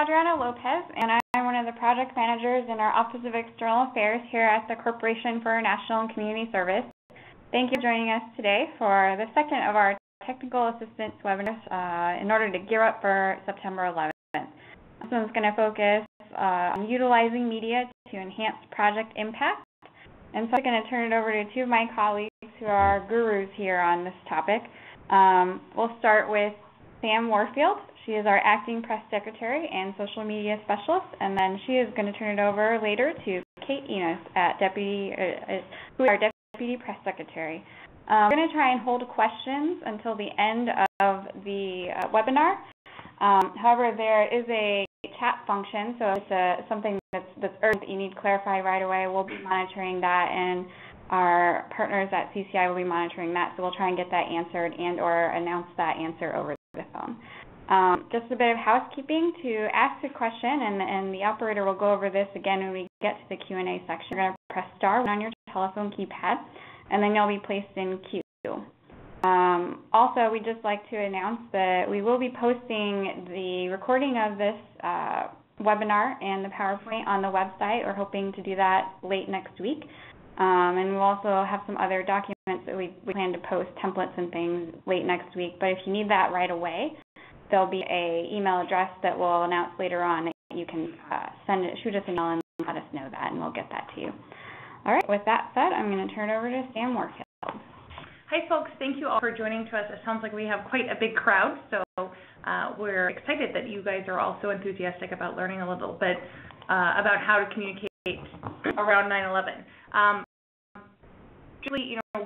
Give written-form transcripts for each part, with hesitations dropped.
Adriana Lopez, and I'm one of the project managers in our Office of External Affairs here at the Corporation for National and Community Service. Thank you for joining us today for the second of our technical assistance webinars in order to gear up for September 11th. This one's going to focus on utilizing media to enhance project impact. And so I'm going to turn it over to two of my colleagues who are gurus here on this topic. We'll start with Sam Warfield. She is our acting press secretary and social media specialist, and then she is going to turn it over later to Kate Enos, who is our deputy press secretary. We're going to try and hold questions until the end of the webinar. However, there is a chat function, so if it's something that's urgent that you need to clarify right away, we'll be monitoring that, and our partners at CCI will be monitoring that, so we'll try and get that answered and or announce that answer over the phone. Just a bit of housekeeping. To ask a question, and the operator will go over this again when we get to the Q&A section, you're going to press star on your telephone keypad, and then you'll be placed in queue. Also, we'd just like to announce that we will be posting the recording of this webinar and the PowerPoint on the website. We're hoping to do that late next week. And we'll also have some other documents that we plan to post, templates and things, late next week. But if you need that right away, there'll be an email address that we'll announce later on that you can shoot us an email and let us know that, and we'll get that to you. All right, with that said, I'm going to turn it over to Sam Warfield. Hi, folks. Thank you all for joining to us. It sounds like we have quite a big crowd, so we're excited that you guys are also enthusiastic about learning a little bit about how to communicate around 9/11.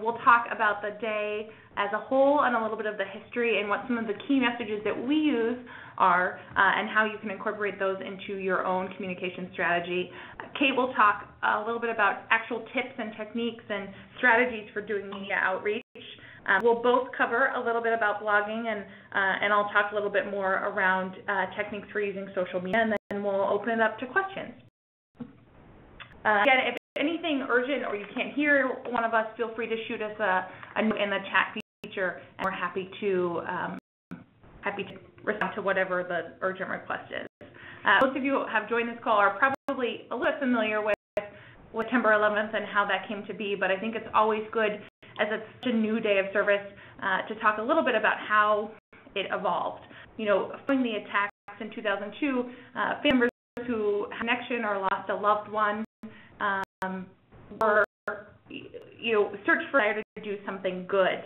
We'll talk about the day as a whole and a little bit of the history and what some of the key messages that we use are and how you can incorporate those into your own communication strategy. Kate will talk a little bit about actual tips and techniques and strategies for doing media outreach. We'll both cover a little bit about blogging, and I'll talk a little bit more around techniques for using social media, and then we'll open it up to questions. Again, if anything urgent or you can't hear one of us, feel free to shoot us a note in the chat feature, and we're happy to respond to whatever the urgent request is. Most of you who have joined this call are probably a little familiar with September 11th and how that came to be, but I think it's always good, as it's such a new day of service, to talk a little bit about how it evolved. Following the attacks in 2002, family members who had a connection or lost a loved one were, searched for to do something good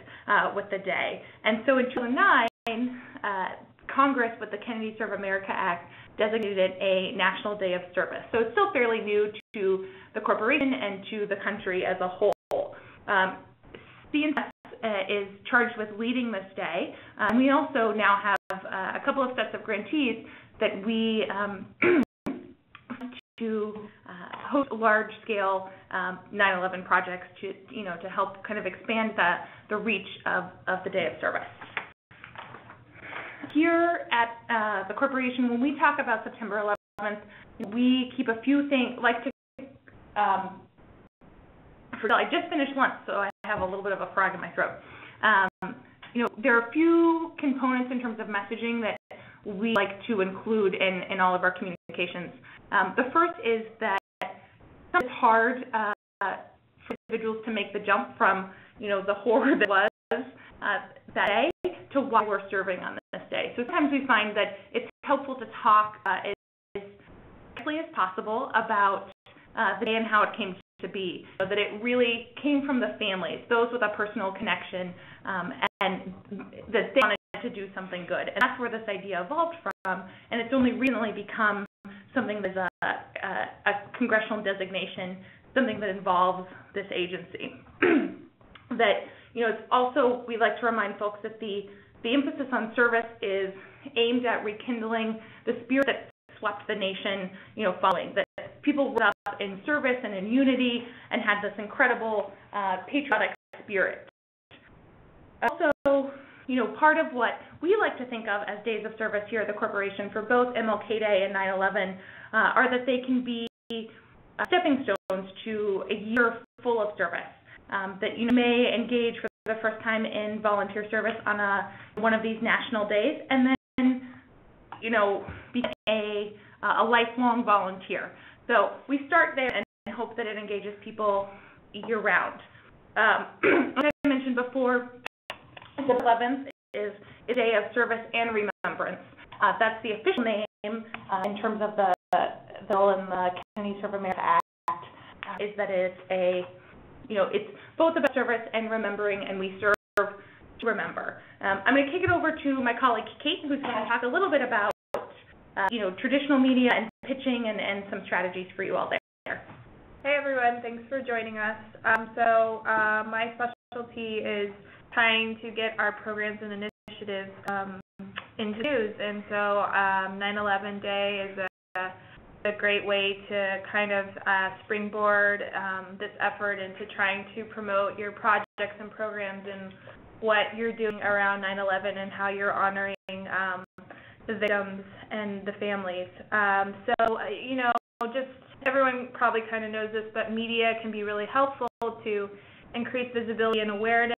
with the day. And so in 2009, Congress, with the Kennedy Serve America Act, designated it a National Day of Service. So it's still fairly new to the corporation and to the country as a whole. CNS is charged with leading this day. We also now have a couple of sets of grantees that we to host large-scale 9/11 projects to help kind of expand the reach of the Day of Service. Here at the corporation, when we talk about September 11th, we keep a few things, I just finished lunch, so I have a little bit of a frog in my throat. There are a few components in terms of messaging that we like to include in all of our communications. The first is that it's hard for individuals to make the jump from, the horror that was that day to why we're serving on this day. So sometimes we find that it's helpful to talk as quickly as possible about the day and how it came to be, so that it really came from the families, those with a personal connection, and that they wanted to do something good. And that's where this idea evolved from, and it's only recently become something that's a congressional designation, something that involves this agency. That, it's also, we like to remind folks that the emphasis on service is aimed at rekindling the spirit that swept the nation, following that people rose up in service and in unity and had this incredible patriotic spirit. Also, part of what we like to think of as days of service here at the corporation for both MLK Day and 9/11 are that they can be stepping stones to a year full of service. That you may engage for the first time in volunteer service on one of these national days, and then become a lifelong volunteer. So we start there and hope that it engages people year-round. As I mentioned before, the 11th is a day of service and remembrance. That's the official name in terms of the bill in the Kennedy Serve America Act, is that it's both about service and remembering, and we serve to remember. I'm going to kick it over to my colleague Kate, who's going to talk a little bit about traditional media and pitching and some strategies for you all there. Hey everyone, thanks for joining us. My specialty is trying to get our programs and initiatives into news, and so 9/11 Day is a great way to kind of springboard this effort into trying to promote your projects and programs and what you're doing around 9/11 and how you're honoring the victims and the families. Just everyone probably kind of knows this, but media can be really helpful to increase visibility and awareness.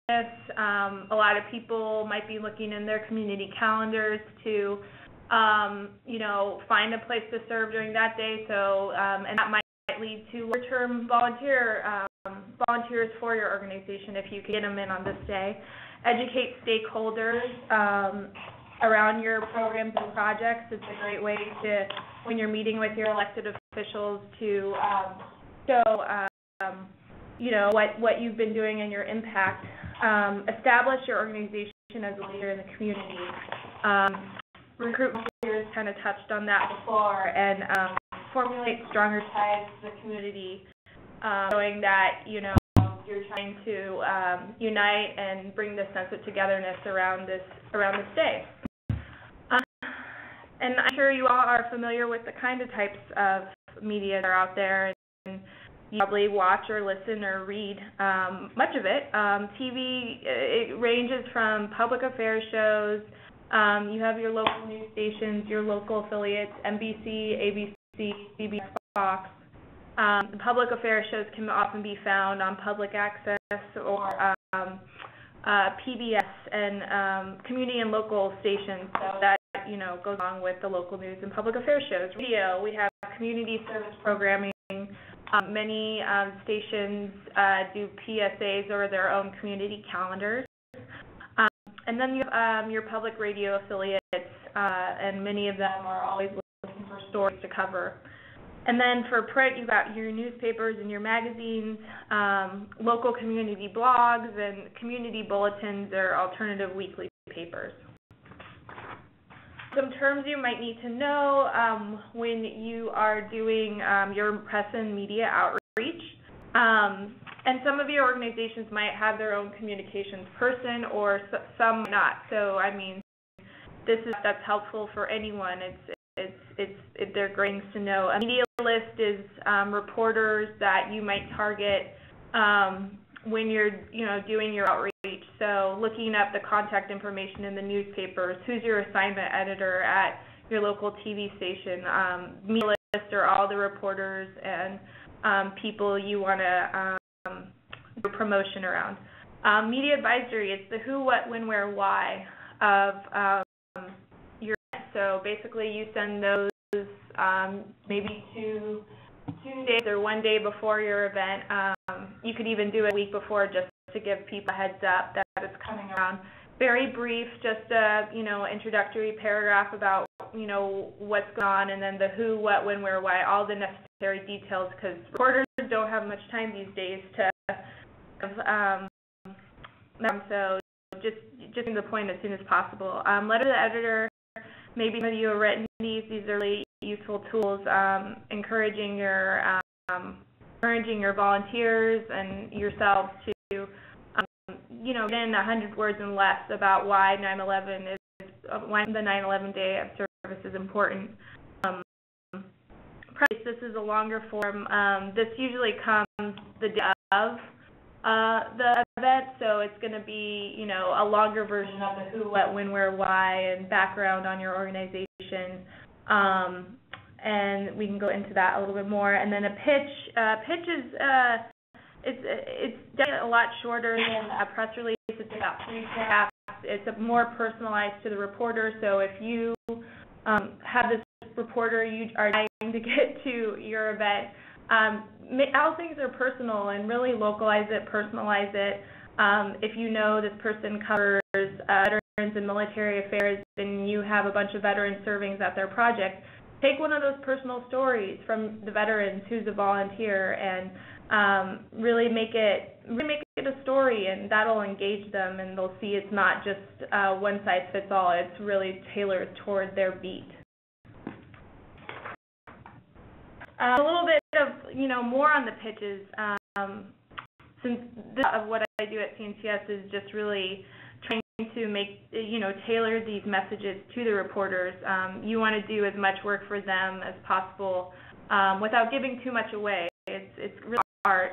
A lot of people might be looking in their community calendars to, find a place to serve during that day. So, and that might lead to long-term volunteers for your organization if you can get them in on this day. Educate stakeholders around your programs and projects. It's a great way to, when you're meeting with your elected officials, to show what you've been doing and your impact. Establish your organization as a leader in the community. Recruit volunteers, kind of touched on that before, and formulate stronger ties to the community, showing that you're trying to unite and bring this sense of togetherness around this day. And I'm sure you all are familiar with the kind of types of media that are out there, and you probably watch or listen or read much of it. TV, it ranges from public affairs shows. You have your local news stations, your local affiliates, NBC, ABC, CBS, Fox. The public affairs shows can often be found on public access or PBS and community and local stations. So that goes along with the local news and public affairs shows. Radio, we have community service programming. Many stations do PSAs or their own community calendars. And then you have your public radio affiliates, and many of them are always looking for stories to cover. And then for print, you've got your newspapers and your magazines, local community blogs, and community bulletins or alternative weekly papers. Some terms you might need to know when you are doing your press and media outreach. And some of your organizations might have their own communications person, or some not. So, that's helpful for anyone. They're great things to know. A media list is reporters that you might target when you're doing your outreach. So looking up the contact information in the newspapers, who's your assignment editor at your local TV station. Media list are all the reporters and people you want to do promotion around. Media advisory, it's the who, what, when, where, why of your event. So basically you send those maybe two days or 1 day before your event. You could even do it a week before just to give people a heads up that it's coming around. Very brief, just a introductory paragraph about what's going on, and then the who, what, when, where, why, all the necessary details, because reporters don't have much time these days to have so just to the point as soon as possible. Letter to the editor, maybe some of you have written these are really useful tools, encouraging your volunteers and yourselves to in 100 words and less about why 9/11 why the 9/11 Day of Service is important. This is a longer form. This usually comes the day of the event, so it's going to be a longer version of the who, what, when, where, why, and background on your organization. And we can go into that a little bit more. And then a pitch is it's definitely a lot shorter than a press release. It's about 3 paragraphs. It's more personalized to the reporter. So if you have this reporter you are trying to get to your event. How things are personal and really localize it, personalize it. If you know this person covers veterans and military affairs, and you have a bunch of veterans serving at their project, take one of those personal stories from the veterans who's a volunteer and really make it a story, and that'll engage them, and they'll see it's not just one size fits all. It's really tailored toward their beat. A little bit of, more on the pitches. Since this of what I do at CNCS is just really trying to make, tailor these messages to the reporters. You want to do as much work for them as possible without giving too much away. It's really hard.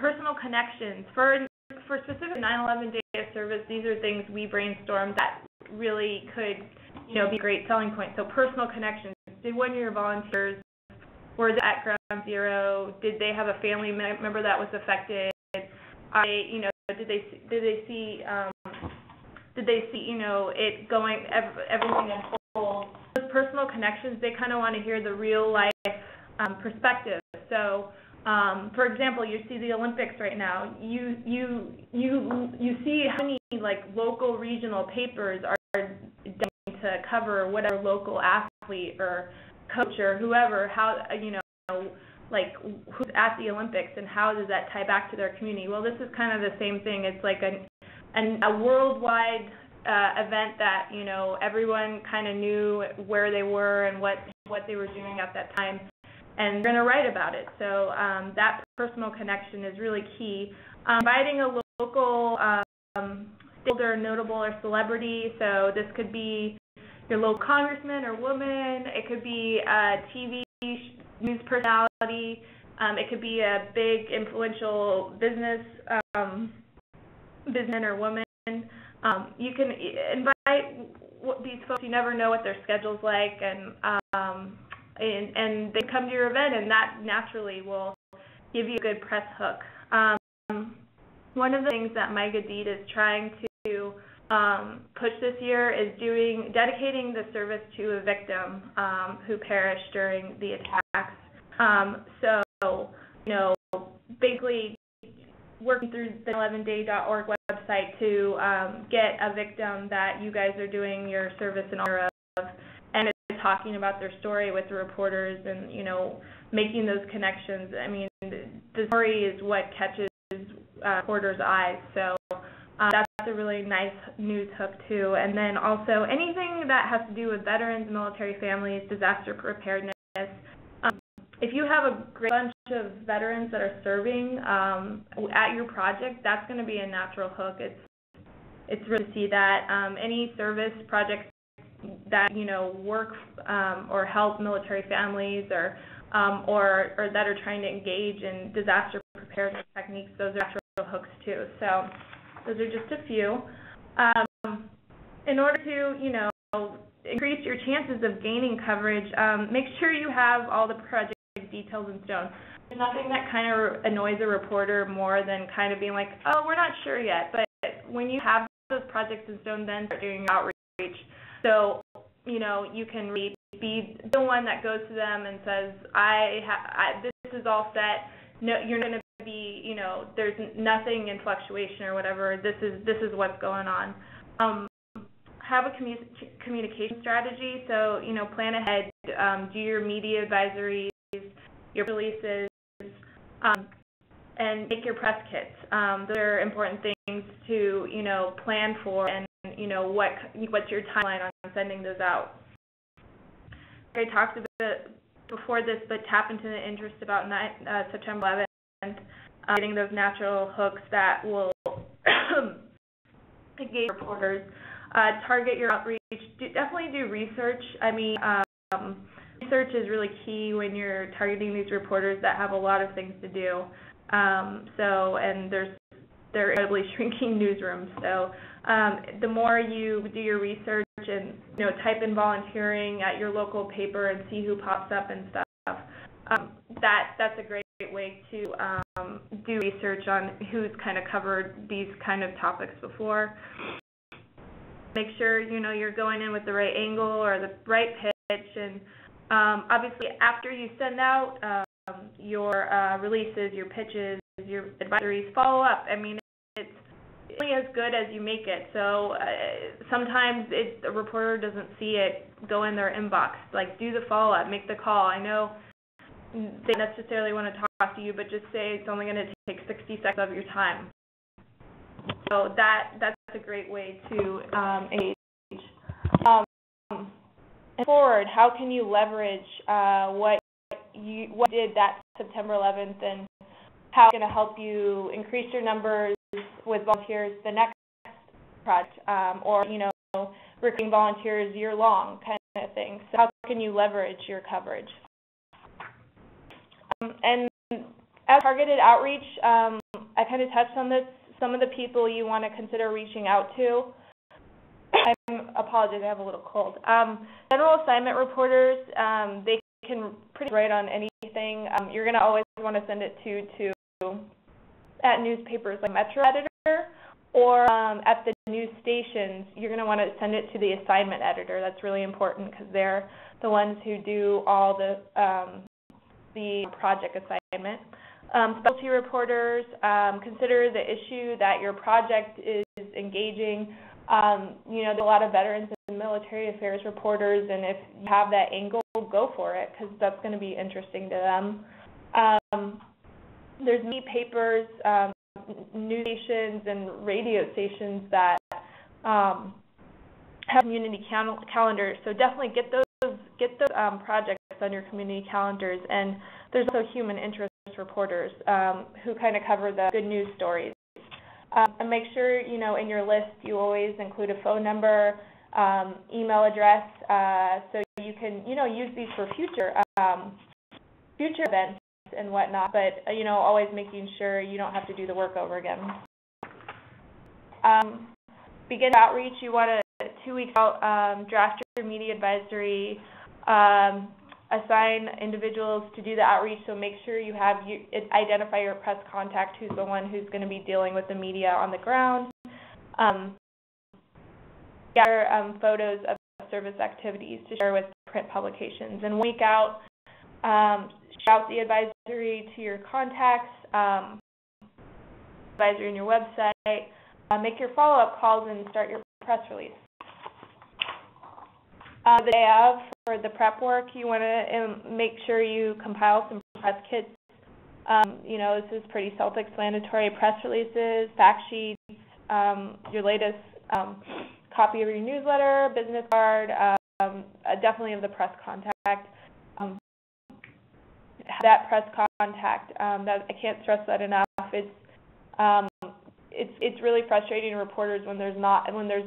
Personal connections. For specific 9/11 Day of Service, these are things we brainstormed that really could, be a great selling point. So personal connections. Did one of your volunteers were they at Ground Zero? Did they have a family member that was affected? Are they, did they see it going everything unfold? Those personal connections, they kind of want to hear the real life perspective. So, for example, you see the Olympics right now. You see how many local regional papers are going to cover whatever local athlete or coach or whoever, how who's at the Olympics and how does that tie back to their community. Well, this is kind of the same thing. It's like a worldwide event that everyone kind of knew where they were and what they were doing at that time, and they're going to write about it. So that personal connection is really key. Inviting a local stakeholder, notable or celebrity. So this could be your local congressman or woman. It could be a TV news personality. It could be a big influential businessman or woman. You can invite these folks. You never know what their schedule's like, and they come to your event, and that naturally will give you a good press hook. One of the things that MyGood Deed is trying to push this year is dedicating the service to a victim who perished during the attacks. Basically working through the 11day.org website to get a victim that you guys are doing your service in honor of, and talking about their story with the reporters and, making those connections. I mean, the story is what catches reporters' eyes. So that's a really nice news hook too. And then also anything that has to do with veterans, military families, disaster preparedness. If you have a great bunch of veterans that are serving at your project, that's going to be a natural hook. It's really to see that any service projects that work or help military families or that are trying to engage in disaster preparedness techniques, those are natural hooks too. So those are just a few. In order to increase your chances of gaining coverage, make sure you have all the project details in stone. There's nothing that kind of annoys a reporter more than kind of being like, oh, we're not sure yet. But when you have those projects in stone, then start doing your outreach. So, you can be the one that goes to them and says, this is all set. No, you're going to be, there's nothing in fluctuation or whatever. This is what's going on. Have a communication strategy. So, plan ahead. Do your media advisories, your releases, and make your press kits. Those are important things to, plan for, and, what's your timeline on sending those out. I talked a bit before this, but tap into the interest about September 11th, getting those natural hooks that will engage reporters. Target your outreach. Definitely do research. I mean, research is really key when you're targeting these reporters that have a lot of things to do. And they're incredibly shrinking newsrooms. So the more you do your research and type in volunteering at your local paper and see who pops up and stuff, that's a great way to do research on who's kind of covered these kind of topics before. Make sure you're going in with the right angle or the right pitch. And obviously, after you send out your releases, your pitches, your advisories, follow up. I mean, it's only as good as you make it. So sometimes a reporter doesn't see it go in their inbox. Like, do the follow up, make the call. I know they don't necessarily want to talk to you, but just say it's only going to take 60 seconds of your time. So that's a great way to engage. And forward, how can you leverage what you did that September 11th, and how it's going to help you increase your numbers with volunteers the next project, or recruiting volunteers year long kind of thing. So how can you leverage your coverage? And as targeted outreach, I kind of touched on this. Some of the people you want to consider reaching out to. I apologize, I have a little cold. General assignment reporters, they can pretty much write on anything. You're going to always want to send it to at newspapers like Metro editor, or at the news stations, you're going to want to send it to the assignment editor. That's really important because they're the ones who do all the project assignment. Specialty reporters, consider the issue that your project is engaging. There's a lot of veterans and military affairs reporters, and if you have that angle, go for it, because that's going to be interesting to them. There's many papers, news stations, and radio stations that have community calendars. So definitely get those projects on your community calendars. And there's also human interest reporters who kind of cover the good news stories. And make sure, in your list you always include a phone number, email address, so you can, use these for future events and whatnot, but, always making sure you don't have to do the work over again. Begin outreach. You want to 2 weeks out, draft your media advisory, assign individuals to do the outreach, so make sure you identify your press contact, who's the one who's going to be dealing with the media on the ground. Gather photos of service activities to share with print publications. And 1 week out, shout the advisory to your contacts, advisory on your website, make your follow-up calls, and start your press release. The day of, for the prep work, you want to make sure you compile some press kits. This is pretty self-explanatory. Press releases, fact sheets, your latest copy of your newsletter, business card, definitely of the press contact. That press contact, that I can't stress that enough. It's really frustrating to reporters when there's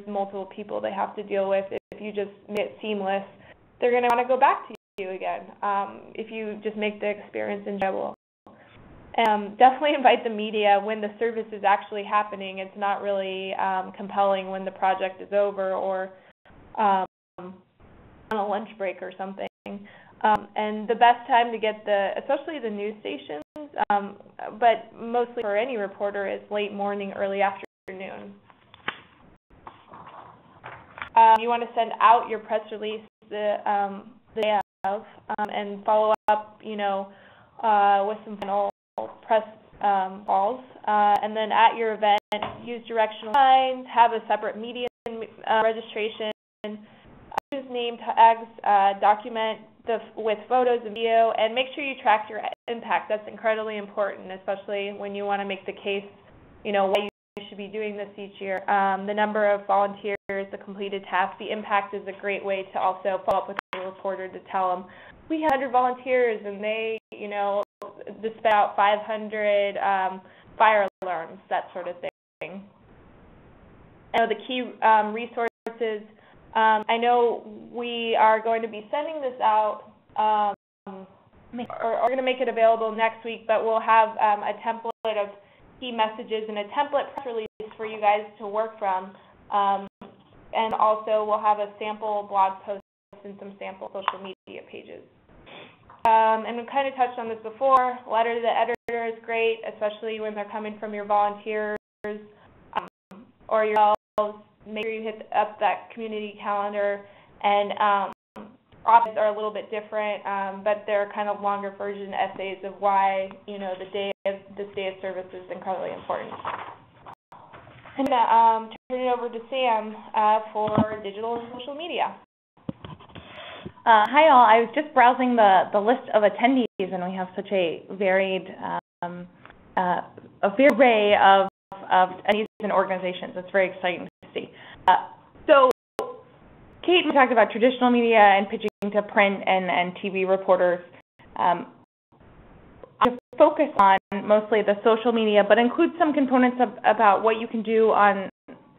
multiple people they have to deal with. If you just make it seamless, they're going to want to go back to you again. If you just make the experience enjoyable. Definitely invite the media when the service is actually happening. It's not really compelling when the project is over or on a lunch break or something. And the best time to get especially the news stations, but mostly for any reporter, is late morning, early afternoon. You want to send out your press release the day of, and follow up, with some final press calls. And then at your event, use directional signs, have a separate media registration, use name tags, document with photos and video, and make sure you track your impact. That's incredibly important, especially when you want to make the case, why you should be doing this each year. The number of volunteers, the completed tasks, the impact is a great way to also follow up with the reporter to tell them, we have 100 volunteers and they, dispatch out 500 fire alarms, that sort of thing. The key resources, I know we are going to be sending this out, or going to make it available next week, but we'll have a template of key messages and a template press release for you guys to work from. And also we'll have a sample blog post and some sample social media pages. And we kind of touched on this before. Letter to the editor is great, especially when they're coming from your volunteers or yourselves. Make sure you hit up that community calendar and op-eds are a little bit different, but they're kind of longer version essays of why, this day of service is incredibly important. I'm going to turn it over to Sam for digital and social media. Hi all. I was just browsing the list of attendees, and we have such a varied array of attendees and organizations. It's very exciting to see. So Kate talked about traditional media and pitching to print and TV reporters. I focus on mostly the social media, but include some components about what you can do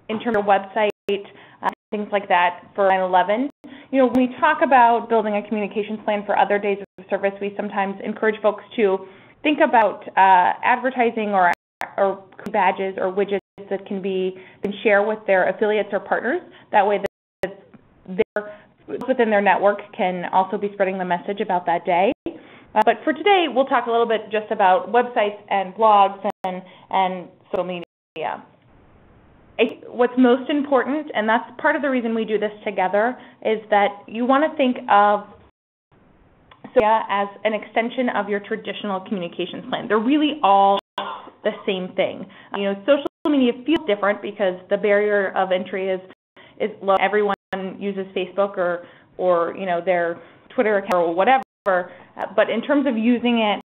in terms of your website, things like that for 9/11. When we talk about building a communications plan for other days of service, we sometimes encourage folks to think about advertising or badges or widgets that can share with their affiliates or partners. That way, within their network can also be spreading the message about that day. But for today, we'll talk a little bit just about websites and blogs and social media. What's most important, and that's part of the reason we do this together, is that you want to think of social media as an extension of your traditional communications plan. They're really all the same thing. Social media feels different because the barrier of entry is low. Everyone uses Facebook or their Twitter account or whatever. But in terms of using it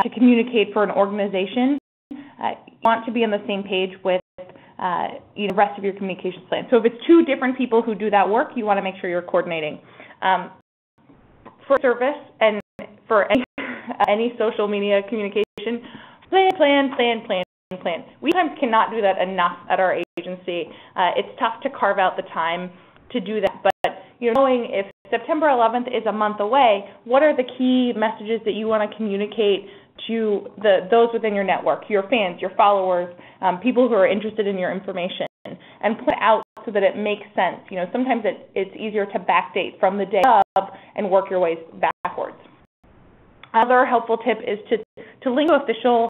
to communicate for an organization, you want to be on the same page with the rest of your communications plan. So if it's two different people who do that work, you want to make sure you're coordinating. For service and for any social media communication, plan. We sometimes cannot do that enough at our agency. It's tough to carve out the time to do that, but knowing if September 11th is a month away, what are the key messages that you want to communicate to those within your network, your fans, your followers, people who are interested in your information, and put it out so that it makes sense. Sometimes it's easier to backdate from the day of and work your way backwards. Another helpful tip is to link to official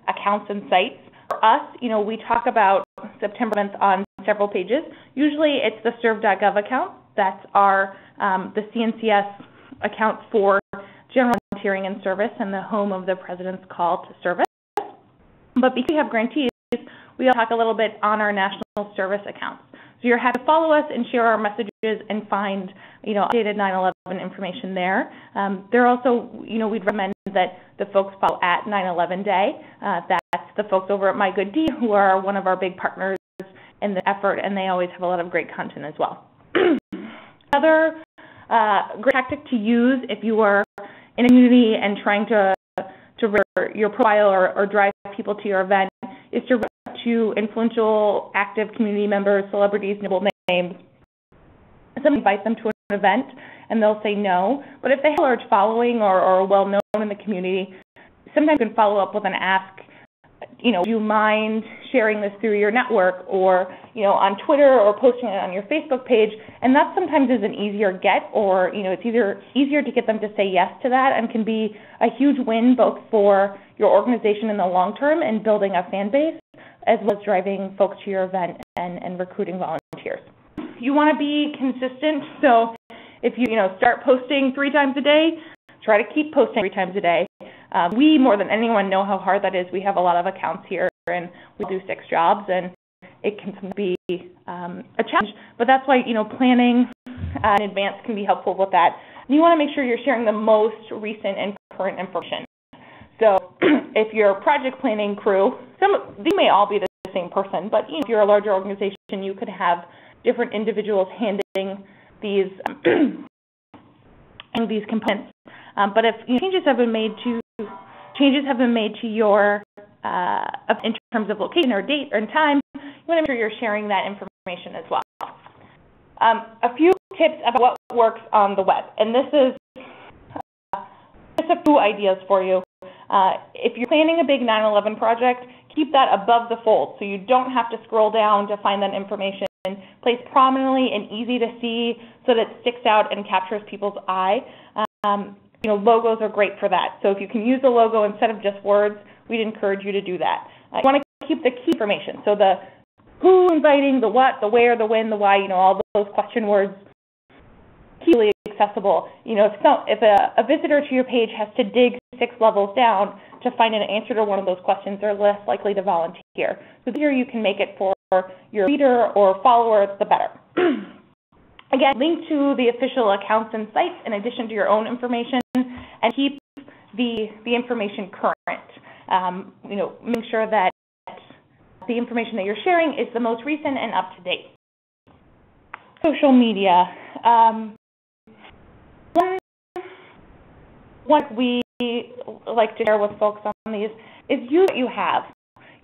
accounts and sites. For us, we talk about September 11th on several pages. Usually it's the serve.gov account. That's the CNCS account for general volunteering and service and the home of the President's Call to Service. But because we have grantees, we'll talk a little bit on our national service accounts. So you're happy to follow us and share our messages and find, updated 9/11 information there. There also, we'd recommend that the folks follow at 9/11 Day. That's the folks over at MyGood Deed, who are one of our big partners in the effort, and they always have a lot of great content as well. Another great tactic to use if you are in a community and trying to your profile or drive people to your event is to reach out to influential, active community members, celebrities, notable names. Somebody invite them to an event, and they'll say no. But if they have a large following or are well known in the community, sometimes you can follow up with an ask. Do you mind sharing this through your network or, on Twitter or posting it on your Facebook page? And that sometimes is an easier get, or, it's easier to get them to say yes to that, and can be a huge win both for your organization in the long term and building a fan base, as well as driving folks to your event and recruiting volunteers. You want to be consistent, so if you, start posting 3 times a day, try to keep posting 3 times a day. We, more than anyone, know how hard that is. We have a lot of accounts here, and we do 6 jobs, and it can be a challenge. But that's why, planning in advance can be helpful with that. And you want to make sure you're sharing the most recent and current information. So if your project planning crew, they may all be the same person, but if you're a larger organization, you could have different individuals handling these components. But if changes have been made to your in terms of location or date or time, you want to make sure you're sharing that information as well. A few tips about what works on the web, and this is just a few ideas for you. If you're planning a big 9/11 project, keep that above the fold so you don't have to scroll down to find that information. Place prominently and easy to see so that it sticks out and captures people's eye. Logos are great for that. So if you can use a logo instead of just words, we'd encourage you to do that. You want to keep the key information. So the who inviting, the what, the where, the when, the why, all those question words, really accessible. If a visitor to your page has to dig 6 levels down to find an answer to one of those questions, they're less likely to volunteer. So the easier you can make it for your reader or follower, the better. Again, link to the official accounts and sites in addition to your own information, and keep the information current. Make sure that the information that you're sharing is the most recent and up to date. Social media. What we like to share with folks on these is use what you have.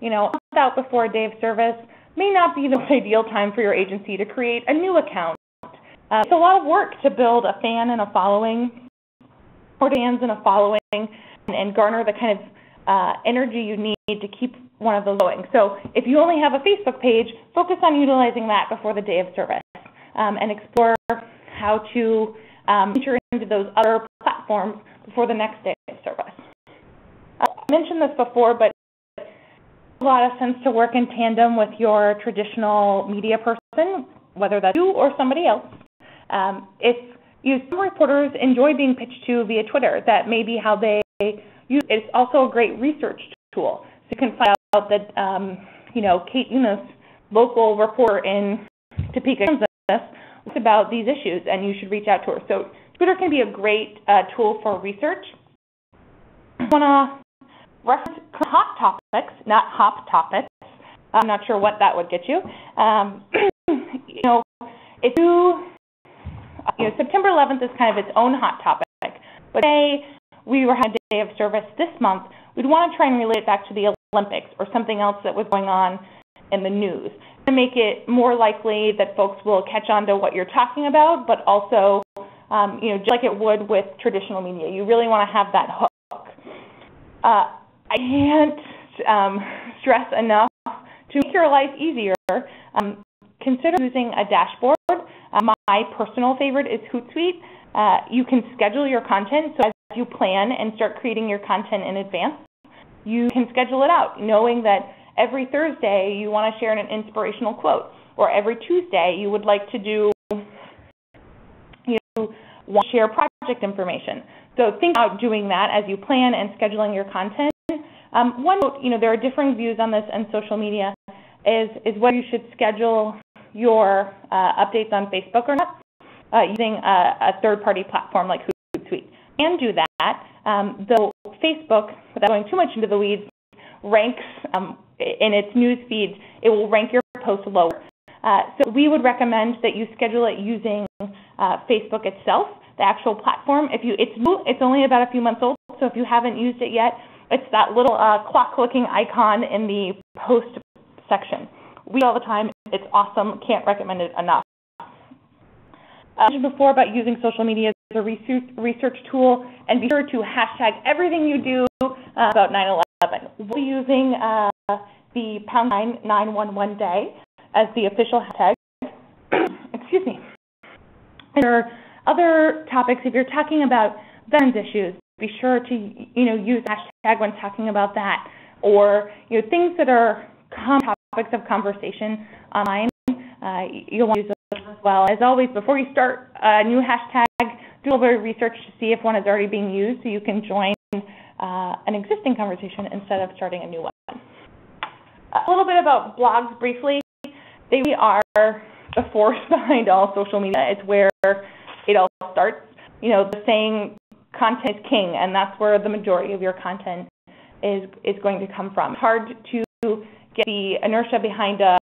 A month out before a day of service may not be the most ideal time for your agency to create a new account. It's a lot of work to build a fan and a following, or fans and a following, and garner the kind of energy you need to keep one of those going. So if you only have a Facebook page, focus on utilizing that before the day of service, and explore how to enter into those other platforms before the next day of service. I mentioned this before, but it makes a lot of sense to work in tandem with your traditional media person, whether that's you or somebody else. Some reporters enjoy being pitched to via Twitter. That may be how they use it. It's also a great research tool. So you can find out that, Kate Enos, local reporter in Topeka, Kansas, talks about these issues, and you should reach out to her. So Twitter can be a great tool for research. I want to reference hot topics, not hop topics. I'm not sure what that would get you. If September 11th is kind of its own hot topic, but say we were having a day of service this month, we'd want to try and relate it back to the Olympics or something else that was going on in the news to make it more likely that folks will catch on to what you're talking about, but also, just like it would with traditional media, you really want to have that hook. I can't stress enough to make your life easier. Consider using a dashboard. My personal favorite is Hootsuite. You can schedule your content, so as you plan and start creating your content in advance, you can schedule it out, knowing that every Thursday you want to share an inspirational quote, or every Tuesday you would like to share project information. So think about doing that as you plan and scheduling your content. One note, there are differing views on this in social media, is whether you should schedule your updates on Facebook or not using a third-party platform like Hootsuite. You can do that, though Facebook, without going too much into the weeds, ranks in its news feeds, it will rank your post lower. So we would recommend that you schedule it using Facebook itself, the actual platform. It's new, it's only about a few months old, so if you haven't used it yet, it's that little clock-looking icon in the post section. We all the time. It's awesome. Can't recommend it enough. I mentioned before about using social media as a research tool, and be sure to hashtag everything you do about 9/11. We're using the #911 day as the official hashtag. Excuse me. There are other topics. If you're talking about veterans issues, be sure to use hashtag when talking about that, or things that are common topics of conversation online. You'll want to use those as well. As always, before you start a new hashtag, do a little bit of research to see if one is already being used, so you can join an existing conversation instead of starting a new one. A little bit about blogs briefly. They are the force behind all social media. It's where it all starts. The saying, content is king, and that's where the majority of your content is going to come from. It's hard to get the inertia behind a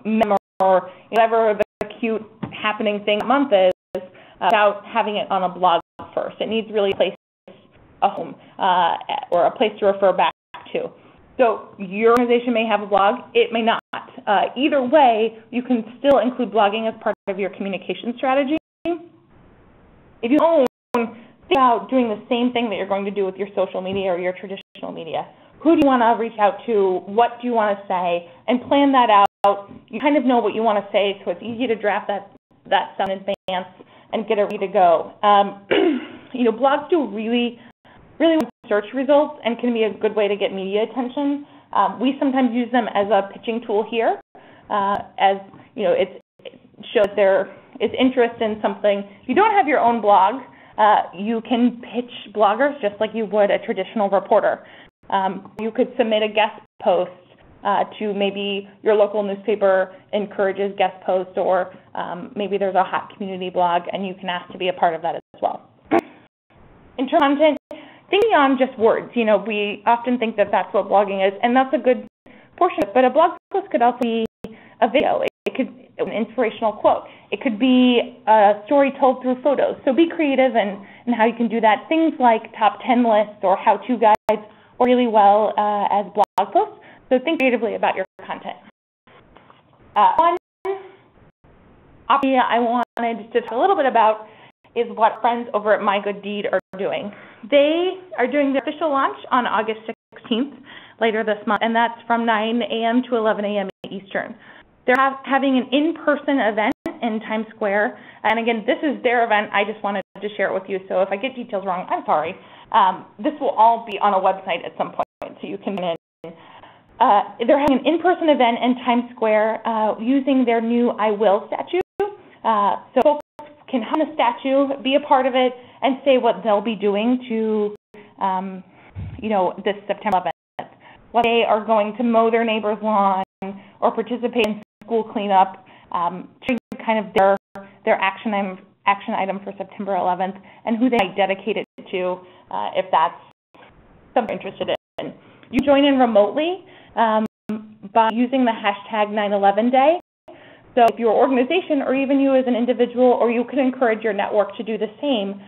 meme or whatever the cute happening thing that month is without having it on a blog first. It needs really a place, a home, or a place to refer back to. So your organization may have a blog, it may not. Either way, you can still include blogging as part of your communication strategy. If you think about doing the same thing that you're going to do with your social media or your traditional media. Who do you want to reach out to? What do you want to say? And plan that out. You kind of know what you want to say, so it's easy to draft that stuff in advance and get it ready to go. Blogs do really well search results and can be a good way to get media attention. We sometimes use them as a pitching tool here, as it shows they're is interest in something, if you don't have your own blog, you can pitch bloggers just like you would a traditional reporter. You could submit a guest post to maybe your local newspaper encourages guest posts, or maybe there's a hot community blog and you can ask to be a part of that as well. In terms of content, think beyond just words. You know, we often think that that's what blogging is, and that's a good portion of it, but a blog post could also be a video. It could be an inspirational quote. It could be a story told through photos. So be creative in how you can do that. Things like top 10 lists or how-to guides work really well as blog posts. So think creatively about your content. One idea I wanted to talk a little bit about is what friends over at MyGood Deed are doing. They are doing their official launch on August 16th, later this month, and that's from 9 a.m. to 11 a.m. Eastern. They're having an in-person event in Times Square, and again, this is their event. I just wanted to share it with you, so if I get details wrong, I'm sorry. This will all be on a website at some point, so you can get in. They're having an in-person event in Times Square using their new iwill statue. So folks can hum the statue, be a part of it, and say what they'll be doing to, this September 11th. Whether they are going to mow their neighbor's lawn or participate in school cleanup, kind of their action item for September 11th, and who they might dedicate it to if that's something you're interested in. You join in remotely by using the hashtag 9/11day. So if your organization or even you as an individual, or you could encourage your network to do the same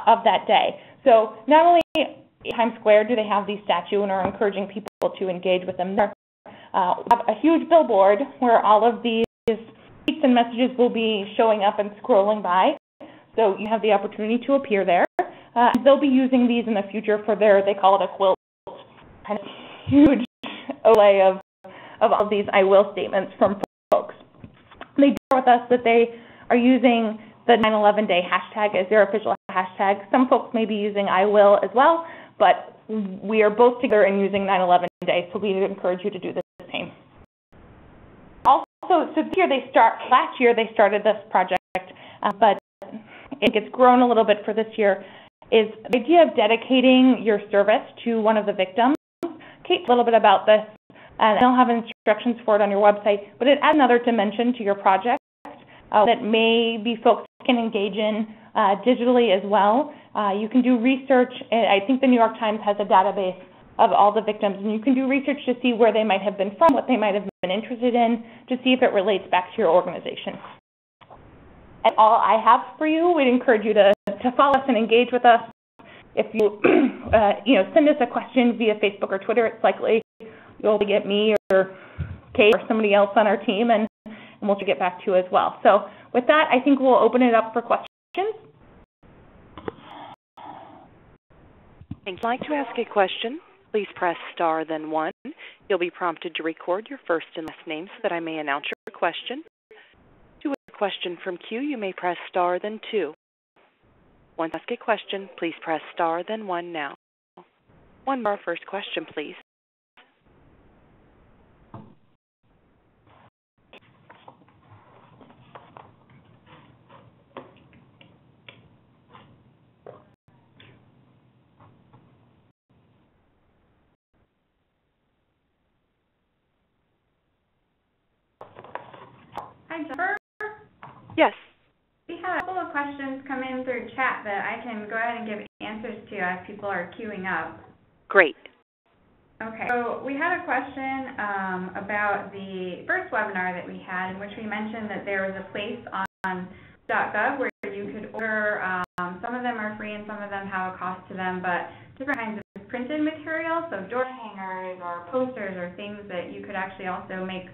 of that day. So not only in Times Square do they have these statues and are encouraging people to engage with them there, we have a huge billboard where all of these tweets and messages will be showing up and scrolling by. So you have the opportunity to appear there. They'll be using these in the future for they call it a quilt, kind of huge array of all of these I will statements from folks. They share with us that they are using the 9/11day hashtag as their official hashtag. Some folks may be using I will as well, but we are both together in using 9/11day, so we encourage you to do the same. Also, so last year they started this project, but it gets grown a little bit for this year, is the idea of dedicating your service to one of the victims. Kate, a little bit about this, and I'll have instructions for it on your website, but it adds another dimension to your project that maybe folks can engage in digitally as well. You can do research. I think the New York Times has a database of all the victims, and you can do research to see where they might have been from, what they might have been interested in, to see if it relates back to your organization. And all I have for you, we'd encourage you to follow us and engage with us. If you send us a question via Facebook or Twitter, it's likely you'll get me or Kate or somebody else on our team, and we'll get back to you as well. So with that, I think we'll open it up for questions. If you'd like to ask a question, please press star then 1. You'll be prompted to record your first and last name so that I may announce your question. To ask a question from queue, you may press star then 2. Once ask a question, please press star then 1 now. One more first question, please. Hi, Jennifer. Yes. We had a couple of questions come in through chat that I can go ahead and give answers to as people are queuing up. Great. Okay, so we had a question about the first webinar that we had, in which we mentioned that there was a place on .gov where you could order, some of them are free and some of them have a cost to them, but different kinds of printed materials, so door hangers or posters or things that you could actually also make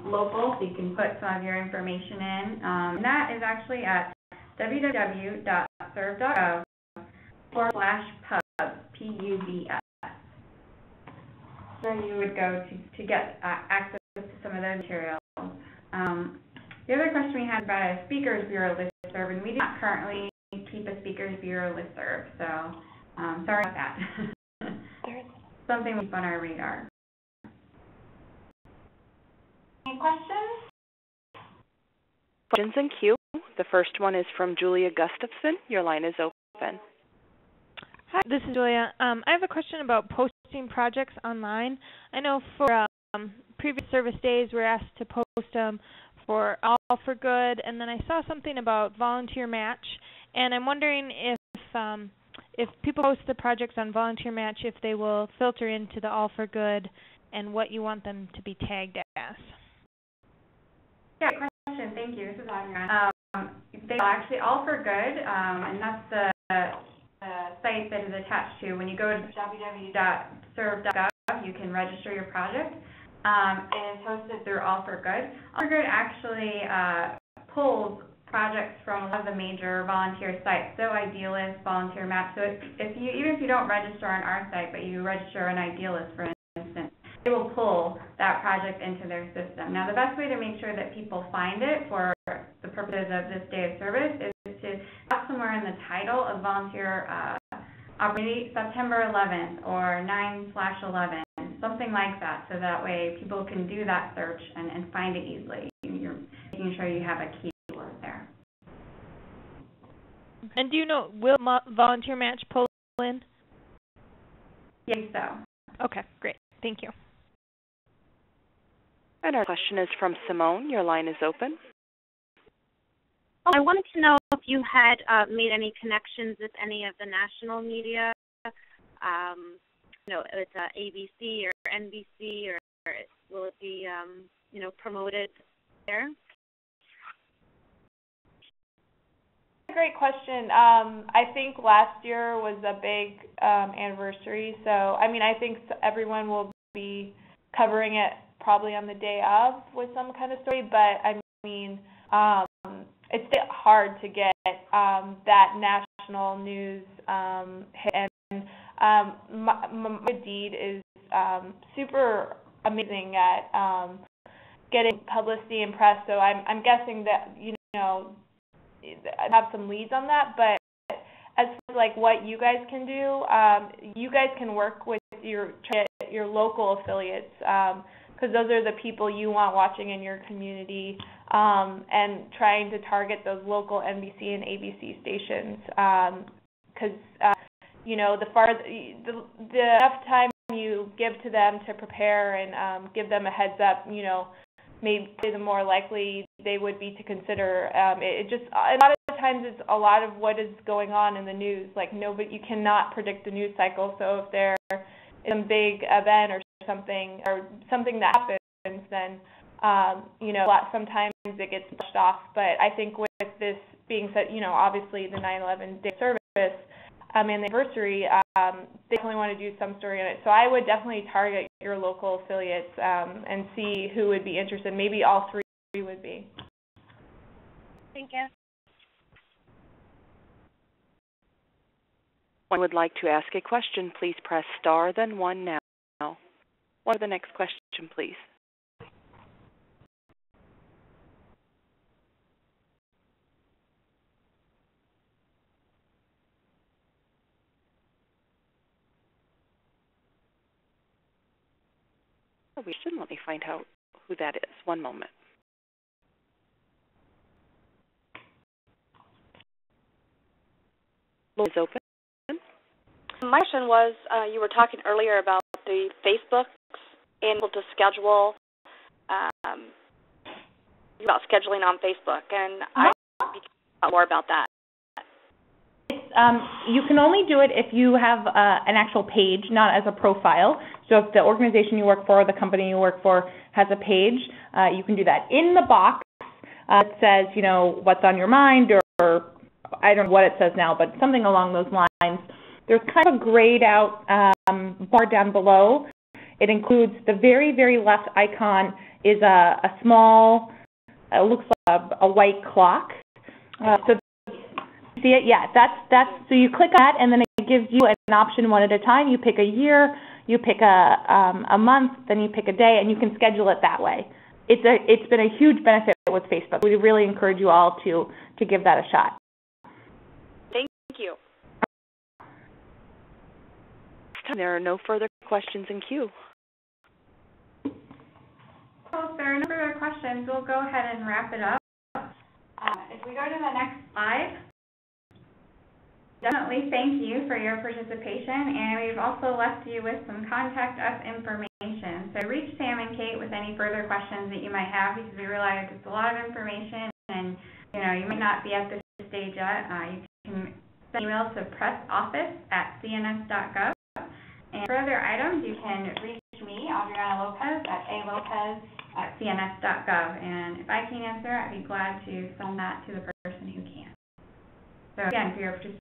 local, so you can put some of your information in. And that is actually at www.serve.gov/pubs, P-U-B-S. So you would go to get access to some of those materials. The other question we had about a Speakers Bureau listserv, and we do not currently keep a Speakers Bureau listserv, so sorry about that. Something we keep on our radar. Any questions? Questions in queue. The first one is from Julia Gustafson. Your line is open. Hi, this is Julia. I have a question about posting projects online. I know for previous service days we're asked to post them for All for Good, and then I saw something about Volunteer Match, and I'm wondering if people post the projects on Volunteer Match, if they will filter into the All for Good and what you want them to be tagged as. Yeah, great question. Thank you. This is Adriana. They are actually All for Good, and that's the site that is attached to. When you go to www.serve.gov, you can register your project, and it's hosted through All for Good. All for Good actually pulls projects from a lot of the major volunteer sites, so Idealist, Volunteer Match. So even if you don't register on our site, but you register on Idealist, for instance, they will pull that project into their system. Now, the best way to make sure that people find it for the purposes of this day of service is to have somewhere in the title of volunteer opportunity September 11th or 9/11, something like that, so that way people can do that search and find it easily. You're making sure you have a keyword there. And do you know, will Volunteer Match pull in? Yes, so. Okay, great. Thank you. And our question is from Simone. Your line is open. I wanted to know if you had made any connections with any of the national media, with ABC or NBC, or will it be, promoted there? Great question. I think last year was a big anniversary, so I think everyone will be covering it probably on the day of with some kind of story, but it's a bit hard to get that national news hit. And MyGood Deed is super amazing at getting publicity and press, so I'm guessing that, I have some leads on that, but as far as what you guys can do, you guys can work with your local affiliates, because those are the people you want watching in your community, and trying to target those local NBC and ABC stations, because the enough time you give to them to prepare and give them a heads up, maybe the more likely they would be to consider. A lot of times it's a lot of what is going on in the news. You cannot predict the news cycle. So if there is a big event or something that happens, then sometimes it gets pushed off. But I think with this being said, obviously the 9/11 day service and the anniversary, they definitely want to do some story on it. So I would definitely target your local affiliates and see who would be interested. Maybe all three would be. Thank you. If one would like to ask a question, please press star then 1 now. What is the next question, please? We should let me find out who that is. One moment. Is open. My question was, you were talking earlier about the Facebooks and able to schedule, about scheduling on Facebook, and I'd like to talk more about that. You can only do it if you have an actual page, not as a profile. So if the organization you work for or the company you work for has a page, you can do that. In the box, it says, what's on your mind, or I don't know what it says now, but something along those lines. There's kind of a grayed out bar down below. It includes the very, very left icon is a small, it looks like a white clock. So see it? Yeah, that's. So you click that, and then it gives you an option one at a time. You pick a year, you pick a month, then you pick a day, and you can schedule it that way. It's been a huge benefit with Facebook. We really encourage you all to give that a shot. Thank you. There are no further questions in queue. Well, if there are no further questions, we'll go ahead and wrap it up. If we go to the next slide, definitely thank you for your participation, and we've also left you with some contact us information. So reach Sam and Kate with any further questions that you might have, because we realize it's a lot of information and you might not be at this stage yet. You can send email to pressoffice@cns.gov. And for other items, you can reach me, Adriana Lopez, at alopez@cns.gov. And if I can't answer, I'd be glad to send that to the person who can. So again, for your participation.